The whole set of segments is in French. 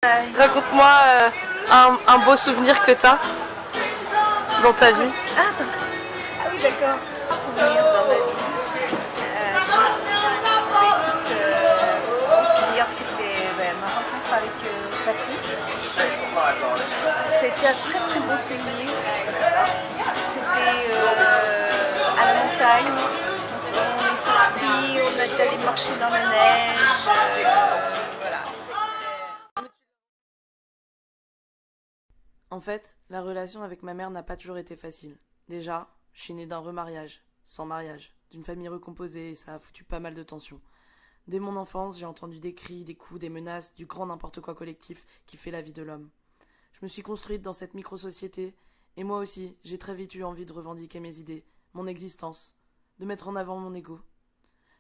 Raconte-moi un beau souvenir que t'as dans ta vie. Ah oui, d'accord. Souvenir dans ma vie. Mon souvenir, c'était ma rencontre avec Patrice. C'était un très très beau souvenir. C'était à la montagne. On est sortis, on est allé marcher dans la neige. Voilà. En fait, la relation avec ma mère n'a pas toujours été facile. Déjà, je suis née d'un remariage, sans mariage, d'une famille recomposée et ça a foutu pas mal de tensions. Dès mon enfance, j'ai entendu des cris, des coups, des menaces, du grand n'importe quoi collectif qui fait la vie de l'homme. Je me suis construite dans cette micro-société et moi aussi, j'ai très vite eu envie de revendiquer mes idées, mon existence, de mettre en avant mon ego.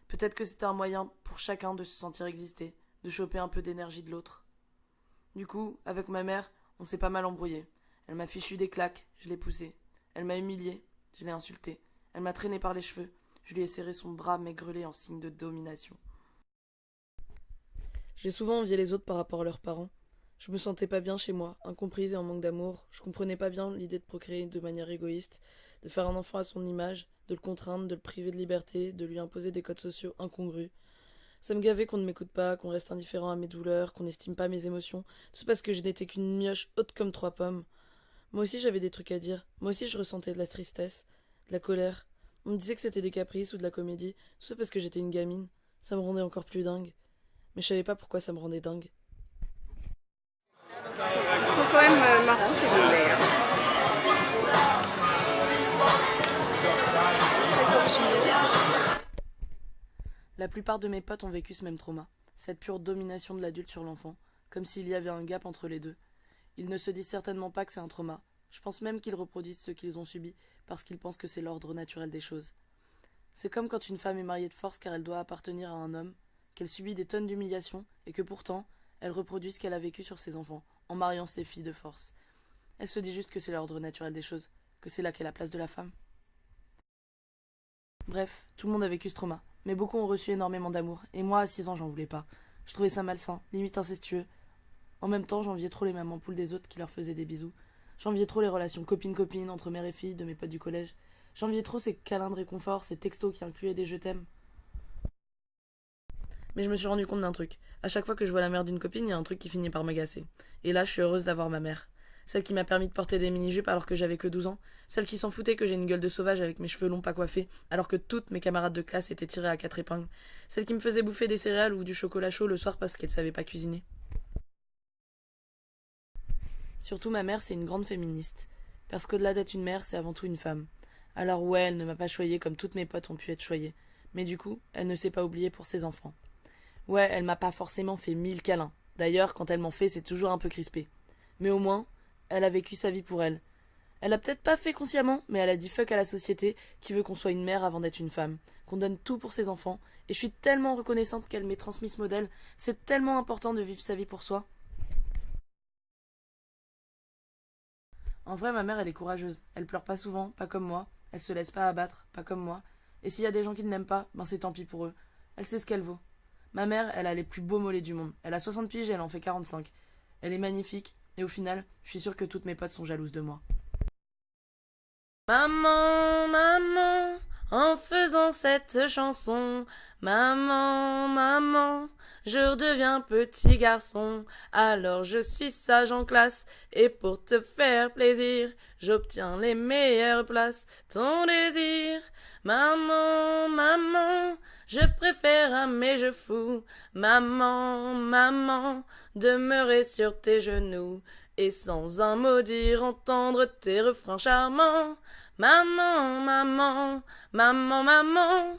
Peut-être que c'était un moyen pour chacun de se sentir exister, de choper un peu d'énergie de l'autre. Du coup, avec ma mère, on s'est pas mal embrouillé. Elle m'a fichu des claques, je l'ai poussée. Elle m'a humiliée, je l'ai insultée. Elle m'a traîné par les cheveux, je lui ai serré son bras maigrelet en signe de domination. J'ai souvent envié les autres par rapport à leurs parents. Je me sentais pas bien chez moi, incomprise et en manque d'amour. Je comprenais pas bien l'idée de procréer de manière égoïste, de faire un enfant à son image, de le contraindre, de le priver de liberté, de lui imposer des codes sociaux incongrus. Ça me gavait qu'on ne m'écoute pas, qu'on reste indifférent à mes douleurs, qu'on n'estime pas mes émotions, tout parce que je n'étais qu'une mioche haute comme 3 pommes. Moi aussi j'avais des trucs à dire, moi aussi je ressentais de la tristesse, de la colère. On me disait que c'était des caprices ou de la comédie, tout ça parce que j'étais une gamine. Ça me rendait encore plus dingue. Mais je savais pas pourquoi ça me rendait dingue. Ils sont quand même marrants ces deux-là. Très originaux. La plupart de mes potes ont vécu ce même trauma, cette pure domination de l'adulte sur l'enfant, comme s'il y avait un gap entre les deux. Ils ne se disent certainement pas que c'est un trauma. Je pense même qu'ils reproduisent ce qu'ils ont subi parce qu'ils pensent que c'est l'ordre naturel des choses. C'est comme quand une femme est mariée de force car elle doit appartenir à un homme, qu'elle subit des tonnes d'humiliations et que pourtant, elle reproduit ce qu'elle a vécu sur ses enfants, en mariant ses filles de force. Elle se dit juste que c'est l'ordre naturel des choses, que c'est là qu'est la place de la femme. Bref, tout le monde a vécu ce trauma, mais beaucoup ont reçu énormément d'amour, et moi à 6 ans j'en voulais pas. Je trouvais ça malsain, limite incestueux. En même temps, j'enviais trop les mamans poules des autres qui leur faisaient des bisous. J'enviais trop les relations copine-copine entre mère et fille de mes potes du collège. J'enviais trop ces câlins de réconfort, ces textos qui incluaient des je t'aime. Mais je me suis rendu compte d'un truc. À chaque fois que je vois la mère d'une copine, il y a un truc qui finit par m'agacer. Et là, je suis heureuse d'avoir ma mère. Celle qui m'a permis de porter des mini-jupes alors que j'avais que 12 ans. Celle qui s'en foutait que j'ai une gueule de sauvage avec mes cheveux longs pas coiffés, alors que toutes mes camarades de classe étaient tirées à 4 épingles. Celle qui me faisait bouffer des céréales ou du chocolat chaud le soir parce qu'elle savait pas cuisiner. Surtout ma mère, c'est une grande féministe. Parce qu'au-delà d'être une mère, c'est avant tout une femme. Alors ouais, elle ne m'a pas choyée comme toutes mes potes ont pu être choyées. Mais du coup, elle ne s'est pas oubliée pour ses enfants. Ouais, elle m'a pas forcément fait 1000 câlins. D'ailleurs, quand elle m'en fait, c'est toujours un peu crispé. Mais au moins, elle a vécu sa vie pour elle. Elle a peut-être pas fait consciemment, mais elle a dit fuck à la société qui veut qu'on soit une mère avant d'être une femme, qu'on donne tout pour ses enfants, et je suis tellement reconnaissante qu'elle m'ait transmis ce modèle. C'est tellement important de vivre sa vie pour soi. En vrai, ma mère, elle est courageuse. Elle pleure pas souvent, pas comme moi. Elle se laisse pas abattre, pas comme moi. Et s'il y a des gens qui ne l'aiment pas, ben c'est tant pis pour eux. Elle sait ce qu'elle vaut. Ma mère, elle a les plus beaux mollets du monde. Elle a 60 piges et elle en fait 45. Elle est magnifique, et au final, je suis sûre que toutes mes potes sont jalouses de moi. Maman, maman, en faisant cette chanson, maman, maman, je redeviens petit garçon. Alors je suis sage en classe, et pour te faire plaisir, j'obtiens les meilleures places. Ton désir, maman, maman, je préfère à mes jeux fous. Maman, maman, demeurer sur tes genoux. Et sans un mot dire entendre tes refrains charmants. Maman, maman, maman, maman.